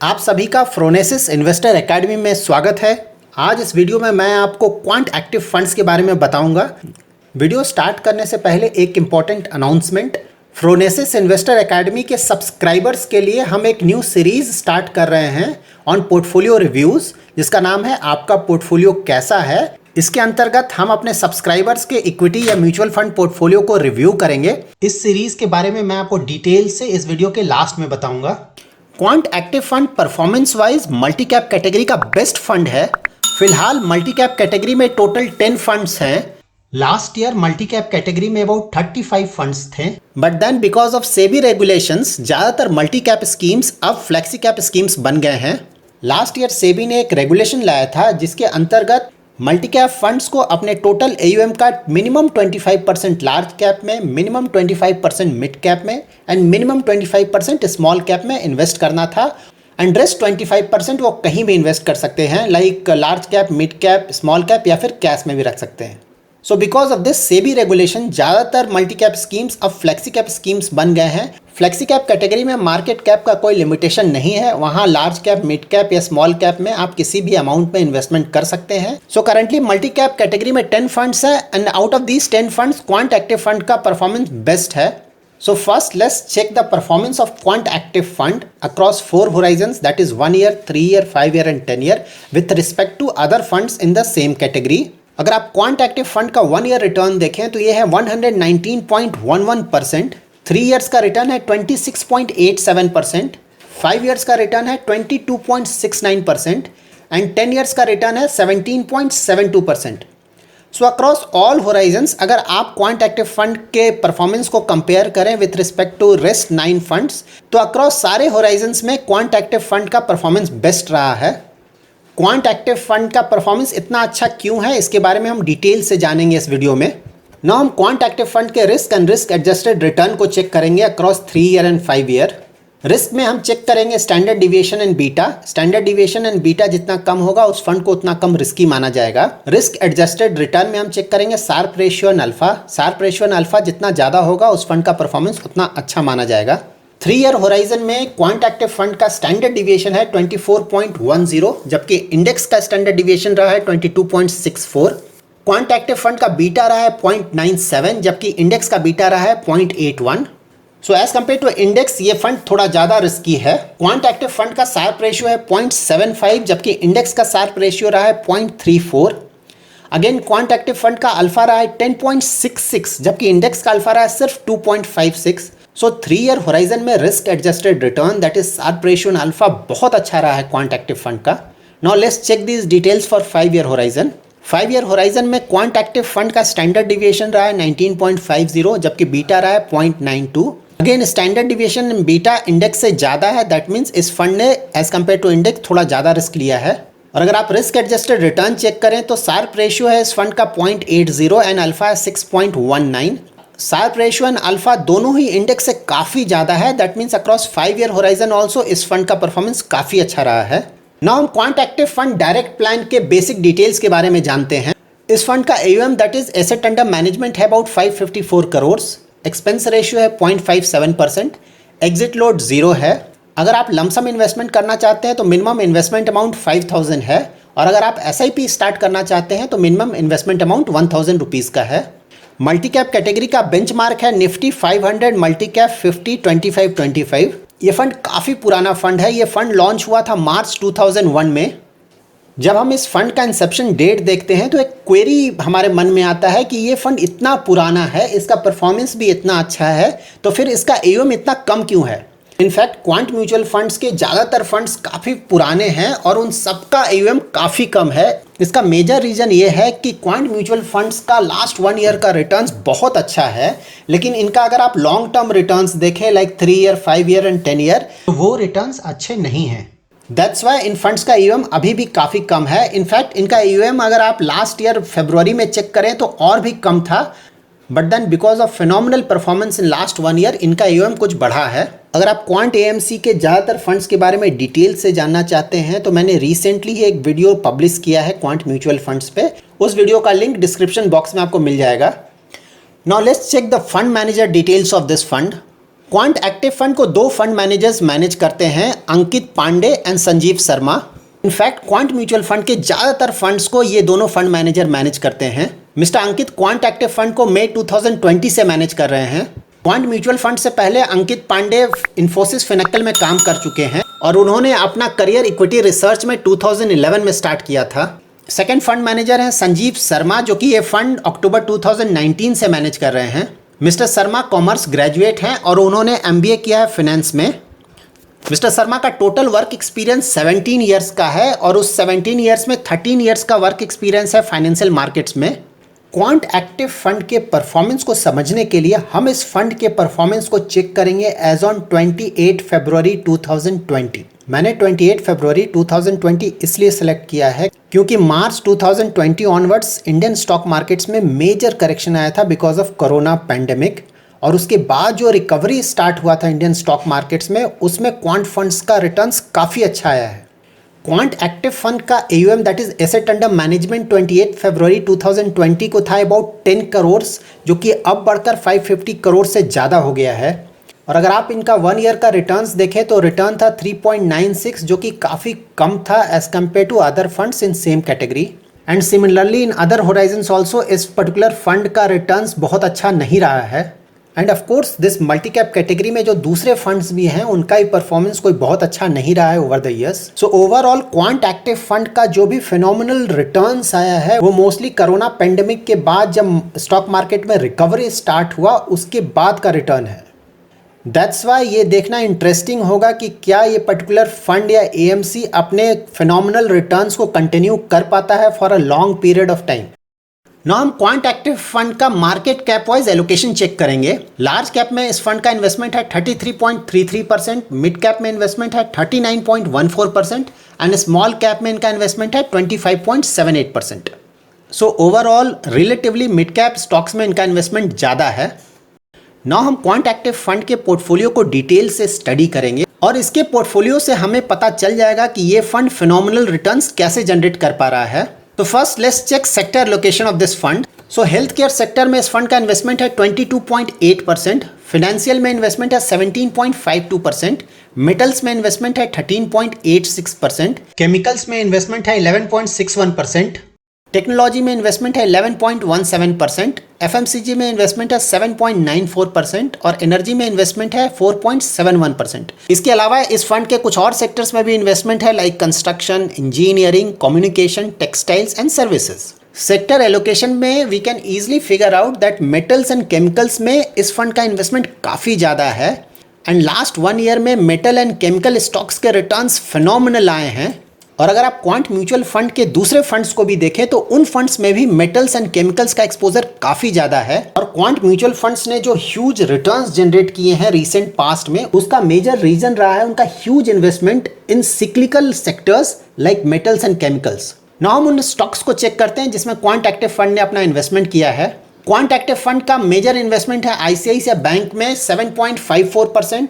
आप सभी का फ्रोनेसिस इन्वेस्टर एकेडमी में स्वागत है। आज इस वीडियो में मैं आपको क्वांट एक्टिव फंड्स के बारे में बताऊंगा। वीडियो स्टार्ट करने से पहले एक important announcement, phronesis investor academy के सब्सक्राइबर्स के लिए हम एक न्यू सीरीज स्टार्ट कर रहे हैं ऑन पोर्टफोलियो रिव्यूज़, जिसका नाम है आपका पोर्टफोलियो कैसा है। इसके अंतर्गत हम अपने सब्सक्राइबर्स के इक्विटी या म्यूचुअल फंड पोर्टफोलियो को रिव्यू करेंगे। इस सीरीज के बारे में मैं आपको डिटेल से इस वीडियो के लास्ट में बताऊंगा। Quant active Fund performance wise multi cap category का बेस्ट फंड है। फिलहाल मल्टी कैप कैटेगरी में टोटल 10 फंड्स हैं। Last year multi cap category में अबाउट 35 फंड्स थे, but then because of SEBI regulations ज़्यादातर मल्टी कैप स्कीम्स अब flexi cap schemes बन गए हैं। लास्ट ईयर सेबी ने एक रेगुलेशन लाया था जिसके अंतर्गत मल्टी कैप फंड्स को अपने टोटल एयूएम का मिनिमम 25% लार्ज कैप में, मिनिमम 25% मिड कैप में एंड मिनिमम 25% स्मॉल कैप में इन्वेस्ट करना था। एंड रेस्ट 25% वो कहीं भी इन्वेस्ट कर सकते हैं, like large cap, mid cap, small cap या फिर कैश में भी रख सकते हैं। So because of this SEBI regulation ज़्यादातर मल्टी कैप स्कीम्स अब फ्लेक्सी कैप स्कीम्स बन गए हैं। फ्लेक्सी कैप कैटेगरी में मार्केट कैप का कोई लिमिटेशन नहीं है, वहाँ लार्ज कैप, मिड कैप या स्मॉल कैप में आप किसी भी अमाउंट में इन्वेस्टमेंट कर सकते हैं। So currently multi cap category में 10 फंड्स है and out of these 10 funds quant active Fund का परफॉर्मेंस बेस्ट है। So first let's check the performance of Quant Active Fund across 4 horizons, that is 1 year, 3 year, 5 year and 10 year with respect to other funds in the same category. अगर आप Quant Active Fund का 1 year return देखें तो ये है 119.11%, 3 years का return है 26.87%, 5 years का रिटर्न है 22.69% एंड 10 years का रिटर्न है 17.72%। सो अक्रॉस ऑल होराइजन्स अगर आप क्वांट एक्टिव फंड के परफॉर्मेंस को कंपेयर करें with respect to rest 9 funds, तो अक्रॉस सारे होराइजन्स में क्वांट एक्टिव फंड का परफॉर्मेंस बेस्ट रहा है। क्वांट एक्टिव फंड का परफॉर्मेंस इतना अच्छा क्यों है, इसके बारे में हम डिटेल से जानेंगे इस वीडियो में। नाउ हम क्वांट एक्टिव फंड के risk and risk adjusted return को चेक करेंगे across 3 year and 5 year. Risk में हम चेक करेंगे standard deviation and beta. Standard deviation and beta जितना कम होगा उस फंड को उतना कम रिस्की माना जाएगा। रिस्क एडजस्टेड रिटर्न में हम चेक करेंगे sharp ratio and alpha. Sharp ratio and alpha जितना ज़्यादा होगा उस फंड का परफॉर्मेंस उतना अच्छा माना जाएगा। 3 ईयर होराइजन में क्वांट एक्टिव फंड का स्टैंडर्ड डिविएशन है 24.10, जबकि इंडेक्स का स्टैंडर्ड डिविएशन रहा है 22.64। क्वांट एक्टिव फंड का बीटा रहा है 0.97, जबकि इंडेक्स का बीटा रहा है 0.81। So as compare to index ये फंड थोड़ा ज़्यादा रिस्की है। क्वांट एक्टिव फंड का शार्प रेशियो है 0.75, जबकि इंडेक्स का शार्प रेशियो रहा है 0.34। अगेन क्वांट एक्टिव फंड का अल्फा रहा है 10.66, जबकि इंडेक्स का अल्फा रहा है सिर्फ 2.56। सो 3 ईयर होराइजन में risk adjusted return that is Sharpe ratio and alpha बहुत अच्छा रहा है क्वांट एक्टिव फंड का। Now let's check these details for 5 year horizon. 5 year horizon में क्वांट एक्टिव फंड का स्टैंडर्ड डिविएशन रहा है 19.50, जबकि बीटा रहा है 0.92। Again standard deviation beta index से ज़्यादा है, दैट मीन्स इस फंड ने एज कम्पेयर टू इंडेक्स थोड़ा ज़्यादा रिस्क लिया है। और अगर आप रिस्क एडजस्टेड रिटर्न चेक करें तो शार्प रेशियो है इस फंड का 0.80 एंड अल्फा है 6.19। शार्प रेशियो एंड अल्फा दोनों ही इंडेक्स से काफ़ी ज़्यादा है, that means across 5 year horizon also इस फंड का परफॉर्मेंस काफ़ी अच्छा रहा है। नाउ हम Quant active fund direct plan के बेसिक डिटेल्स के बारे में जानते हैं। इस फंड का AUM that is asset under management है अबाउट 554 करोड़। एक्सपेंस रेशियो है 0.57%, एग्जिट लोड 0 है। अगर आप लमसम इन्वेस्टमेंट करना चाहते हैं तो मिनिमम इन्वेस्टमेंट अमाउंट 5000 है, और अगर आप SIP स्टार्ट करना चाहते हैं तो मिनिमम इन्वेस्टमेंट अमाउंट 1000 रुपीज़ का है। मल्टी कैप कैटेगरी का बेंचमार्क है निफ्टी 500 मल्टी कैप 50 25-25। ये फंड काफ़ी पुराना फंड है। ये फंड लॉन्च हुआ था मार्च 2001 में। जब हम इस फंड का इंसेप्शन डेट देखते हैं तो एक क्वेरी हमारे मन में आता है कि ये फंड इतना पुराना है, इसका परफॉर्मेंस भी इतना अच्छा है, तो फिर इसका एयूएम इतना कम क्यों है। इनफैक्ट क्वांट म्यूचुअल फंड्स के ज़्यादातर फंड्स काफ़ी पुराने हैं और उन सबका एयूएम काफ़ी कम है। इसका मेजर रीज़न ये है कि क्वांट म्यूचुअल फंड्स का लास्ट 1 ईयर का रिटर्न्स बहुत अच्छा है, लेकिन इनका अगर आप लॉन्ग टर्म रिटर्न्स देखें like 3 year, 5 year and 10 year, तो वो रिटर्न्स अच्छे नहीं हैं। दैट्स वाई इन फंड्स का एयूएम अभी भी काफ़ी कम है। इनफैक्ट इनका एयूएम अगर आप लास्ट ईयर फरवरी में चेक करें तो और भी कम था, but then because of phenomenal performance in last 1 year इनका एयूएम कुछ बढ़ा है। अगर आप क्वांट AMC के ज़्यादातर फंड्स के बारे में डिटेल से जानना चाहते हैं तो मैंने रिसेंटली ही एक वीडियो पब्लिश किया है क्वांट म्यूचुअल फंड्स पे। उस वीडियो का लिंक डिस्क्रिप्शन बॉक्स में आपको मिल जाएगा। Now let's check the fund manager details of this fund. Quant active fund को दो फंड मैनेजर्स मैनेज करते हैं, Ankit Pandey and Sanjeev Sharma. In fact Quant mutual fund के ज़्यादातर फंड्स को ये दोनों फंड मैनेजर मैनेज करते हैं। मिस्टर अंकित क्वांट एक्टिव फंड को मई 2020 से मैनेज कर रहे हैं। क्वांट म्यूचुअल फंड से पहले अंकित पांडे इन्फोसिस फिनेकल में काम कर चुके हैं और उन्होंने अपना करियर इक्विटी रिसर्च में 2011 में स्टार्ट किया था। सेकेंड फंड मैनेजर हैं संजीव शर्मा, जो कि ये फंड अक्टूबर 2019 से मैनेज कर रहे हैं। मिस्टर शर्मा कॉमर्स ग्रेजुएट हैं और उन्होंने MBA किया है फाइनेंस में। मिस्टर शर्मा का टोटल वर्क एक्सपीरियंस 17 ईयर्स का है और उस 17 ईयर्स में 13 ईयर्स का वर्क एक्सपीरियंस है फाइनेंशियल मार्केट्स में। क्वांट एक्टिव फंड के परफॉर्मेंस को समझने के लिए हम इस फंड के परफॉर्मेंस को चेक करेंगे एज ऑन 28 फरवरी 2020। मैंने 28 फरवरी 2020 इसलिए सेलेक्ट किया है क्योंकि मार्च 2020 ऑनवर्ड्स इंडियन स्टॉक मार्केट्स में मेजर करेक्शन आया था बिकॉज ऑफ कोरोना पैंडेमिक, और उसके बाद जो रिकवरी स्टार्ट हुआ था इंडियन स्टॉक मार्केट्स में, उसमें क्वांट फंड्स का रिटर्न्स काफ़ी अच्छा आया है। क्वांट एक्टिव फंड का AUM that is asset under management 28 फरवरी 2020 को था अबाउट 10 करोड़, जो कि अब बढ़कर 550 करोड़ से ज़्यादा हो गया है। और अगर आप इनका 1 ईयर का रिटर्न्स देखें तो रिटर्न था 3.96, जो कि काफ़ी कम था as compare to other funds in same category. And similarly in other horizons also इस पर्टिकुलर फंड का रिटर्न्स बहुत अच्छा नहीं रहा है। And of course this multi cap category में जो दूसरे फंड्स भी हैं उनका ही परफॉर्मेंस कोई बहुत अच्छा नहीं रहा है over the years. So overall quant active Fund का जो भी फिनोमिनल रिटर्न्स आया है वो मोस्टली कोरोना पेंडेमिक के बाद जब स्टॉक मार्केट में रिकवरी स्टार्ट हुआ उसके बाद का रिटर्न है। दैट्स वाई ये देखना इंटरेस्टिंग होगा कि क्या ये पर्टिकुलर फंड या AMC अपने फिनोमिनल रिटर्न्स को कंटिन्यू कर पाता है for a long period of time. ना हम क्वांट एक्टिव फंड का market cap wise allocation check करेंगे। लार्ज कैप में इस फंड का इन्वेस्टमेंट है 33.33%, मिड कैप में इन्वेस्टमेंट है 39.14% एंड स्मॉल कैप में इनका इन्वेस्टमेंट है 25.78%। So overall relatively mid cap stocks में इनका इन्वेस्टमेंट ज़्यादा है। ना हम क्वांट एक्टिव फंड के पोर्टफोलियो को डिटेल से स्टडी करेंगे और इसके पोर्टफोलियो से हमें पता चल जाएगा कि ये फंड फिनोमिनल रिटर्न्स कैसे जनरेट कर पा रहा है। तो first let's check sector location of this fund. So health care sector में इस फंड का इन्वेस्टमेंट है 22.8%, फाइनेंशियल में इन्वेस्टमेंट है 17.52%, मेटल्स में इन्वेस्टमेंट है 13.86%, केमिकल्स में इन्वेस्टमेंट है 11.61%, टेक्नोलॉजी में इन्वेस्टमेंट है 11.17%, FMCG में इन्वेस्टमेंट है 7.94% और एनर्जी में इन्वेस्टमेंट है 4.71%। इसके अलावा इस फंड के कुछ और सेक्टर्स में भी इन्वेस्टमेंट है like construction, engineering, communication, textiles and services. Sector allocation में we can easily figure out that metals and chemicals में इस फंड का इन्वेस्टमेंट काफ़ी ज़्यादा है एंड लास्ट 1 ईयर में मेटल एंड केमिकल स्टॉक्स के रिटर्न्स फिनोमिनल आए हैं। और अगर आप क्वांट म्यूचुअल फंड के दूसरे फंड्स को भी देखें तो उन फंड्स में भी मेटल्स एंड केमिकल्स का एक्सपोजर काफी ज्यादा है। और क्वांट म्यूचुअल फंड्स ने जो ह्यूज रिटर्न्स जनरेट किए हैं रीसेंट पास्ट में, उसका मेजर रीजन रहा है उनका huge investment in cyclical sectors like metals and chemicals. Now हम उन स्टॉक्स को चेक करते हैं जिसमें क्वांट एक्टिव फंड ने अपना इन्वेस्टमेंट किया है। क्वांट एक्टिव फंड का मेजर इन्वेस्टमेंट है ICICI बैंक में 7.54%,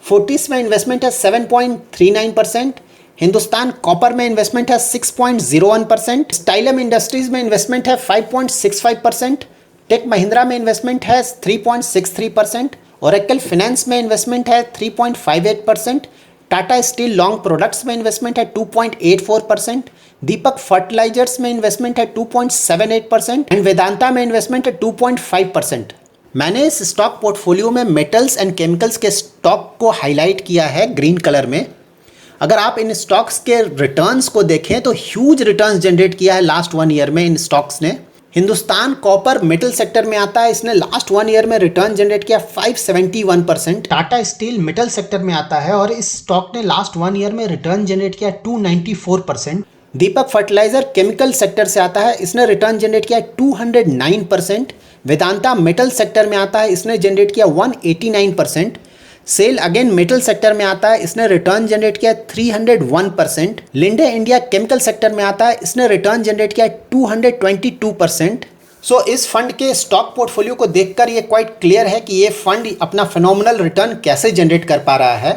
फोर्टिस में इन्वेस्टमेंट है 7.39%, हिंदुस्तान कॉपर में इन्वेस्टमेंट है 6.01%, स्टाइलम इंडस्ट्रीज में इन्वेस्टमेंट है 5.65%, टेक महिंद्रा में इन्वेस्टमेंट है 3.63%, ओरेकल फाइनेंस में इन्वेस्टमेंट है 3.58%, टाटा स्टील लॉन्ग प्रोडक्ट्स में इन्वेस्टमेंट है 2.84%, दीपक फर्टिलाइजर्स में इन्वेस्टमेंट है 2.78% एंड वेदांता में इन्वेस्टमेंट है 2.5%। मैंने इस स्टॉक पोर्टफोलियो में मेटल्स एंड केमिकल्स के स्टॉक को हाईलाइट किया है ग्रीन कलर में। अगर आप इन स्टॉक्स के रिटर्न्स को देखें तो ह्यूज रिटर्न्स जनरेट किया है लास्ट 1 ईयर में इन स्टॉक्स ने। हिंदुस्तान कॉपर मेटल सेक्टर में आता है, इसने लास्ट 1 ईयर में रिटर्न जनरेट किया 571%। टाटा स्टील मेटल सेक्टर में आता है और इस स्टॉक ने लास्ट 1 ईयर में रिटर्न जनरेट किया 294%। दीपक फर्टिलाइजर केमिकल सेक्टर से आता है, इसने रिटर्न जनरेट किया 209%। वेदांता मेटल सेक्टर में आता है, इसने जनरेट किया 189%। सेल अगेन मेटल सेक्टर में आता है, इसने रिटर्न जनरेट किया 301%। लिंडे इंडिया केमिकल सेक्टर में आता है, इसने रिटर्न जनरेट किया 222%। सो इस फंड के स्टॉक पोर्टफोलियो को देखकर ये क्वाइट क्लियर है कि ये फंड अपना फिनोमिनल रिटर्न कैसे जनरेट कर पा रहा है।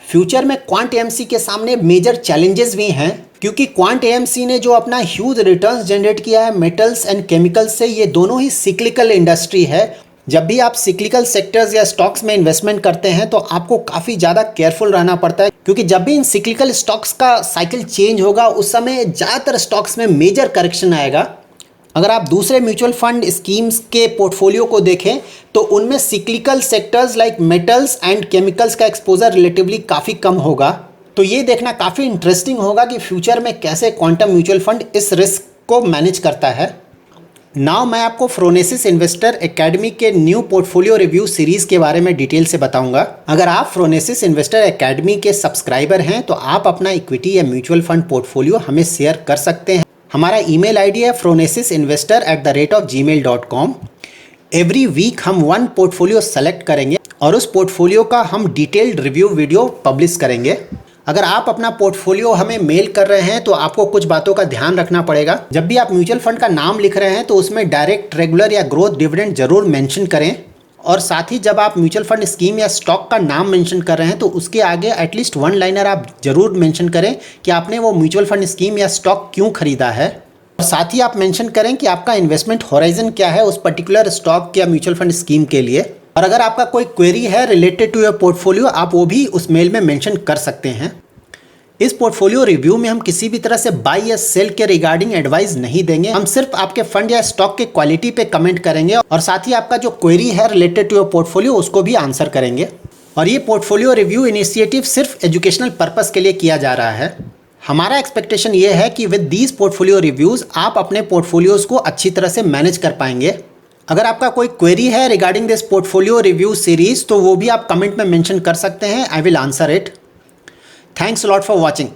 फ्यूचर में क्वांट AMC के सामने मेजर चैलेंजेस भी हैं, क्योंकि क्वांट AMC ने जो अपना ह्यूज रिटर्न्स जनरेट किया है मेटल्स एंड केमिकल्स से, ये दोनों ही सिक्लिकल इंडस्ट्री है जब भी आप सिक्लिकल सेक्टर्स या स्टॉक्स में इन्वेस्टमेंट करते हैं तो आपको काफ़ी ज़्यादा केयरफुल रहना पड़ता है, क्योंकि जब भी इन सिक्लिकल स्टॉक्स का साइकिल चेंज होगा उस समय ज़्यादातर स्टॉक्स में मेजर करेक्शन आएगा। अगर आप दूसरे म्यूचुअल फंड स्कीम्स के पोर्टफोलियो को देखें तो उनमें cyclical sectors like metals and chemicals का एक्सपोजर रिलेटिवली काफ़ी कम होगा। तो ये देखना काफ़ी इंटरेस्टिंग होगा कि फ्यूचर में कैसे क्वांटम म्यूचुअल फंड इस रिस्क को मैनेज करता है। नाउ मैं आपको फ्रोनेसिस इन्वेस्टर एकेडमी के न्यू पोर्टफोलियो रिव्यू सीरीज़ के बारे में डिटेल से बताऊंगा। अगर आप फ्रोनेसिस इन्वेस्टर एकेडमी के सब्सक्राइबर हैं तो आप अपना इक्विटी या म्यूचुअल फंड पोर्टफोलियो हमें शेयर कर सकते हैं। हमारा ईमेल आईडी है fronesis.investor@gmail.com। एवरी वीक हम वन पोर्टफोलियो सेलेक्ट करेंगे और उस पोर्टफोलियो का हम डिटेल्ड रिव्यू वीडियो पब्लिश करेंगे। अगर आप अपना पोर्टफोलियो हमें मेल कर रहे हैं तो आपको कुछ बातों का ध्यान रखना पड़ेगा। जब भी आप म्यूचुअल फंड का नाम लिख रहे हैं तो उसमें डायरेक्ट, रेगुलर या ग्रोथ डिविडेंड जरूर मेंशन करें, और साथ ही जब आप म्यूचुअल फंड स्कीम या स्टॉक का नाम मेंशन कर रहे हैं तो उसके आगे एटलीस्ट वन लाइनर आप जरूर मेंशन करें कि आपने वो म्यूचुअल फंड स्कीम या स्टॉक क्यों खरीदा है, और साथ ही आप मेंशन करें कि आपका इन्वेस्टमेंट होराइजन क्या है उस पर्टिकुलर स्टॉक या म्यूचुअल फंड स्कीम के लिए। और अगर आपका कोई क्वेरी है रिलेटेड टू योर पोर्टफोलियो, आप वो भी उस मेल में मेंशन कर सकते हैं। इस पोर्टफोलियो रिव्यू में हम किसी भी तरह से बाय या सेल के रिगार्डिंग एडवाइस नहीं देंगे। हम सिर्फ आपके फंड या स्टॉक के क्वालिटी पे कमेंट करेंगे और साथ ही आपका जो क्वेरी है रिलेटेड टू योर पोर्टफोलियो उसको भी आंसर करेंगे। और ये पोर्टफोलियो रिव्यू इनिशिएटिव सिर्फ एजुकेशनल पर्पस के लिए किया जा रहा है। हमारा एक्सपेक्टेशन ये है कि विद दीज पोर्टफोलियो रिव्यूज़ आप अपने पोर्टफोलियोज़ को अच्छी तरह से मैनेज कर पाएंगे। अगर आपका कोई क्वेरी है regarding this portfolio review series तो वो भी आप कमेंट में मेंशन कर सकते हैं। I will answer it. Thanks a lot for watching.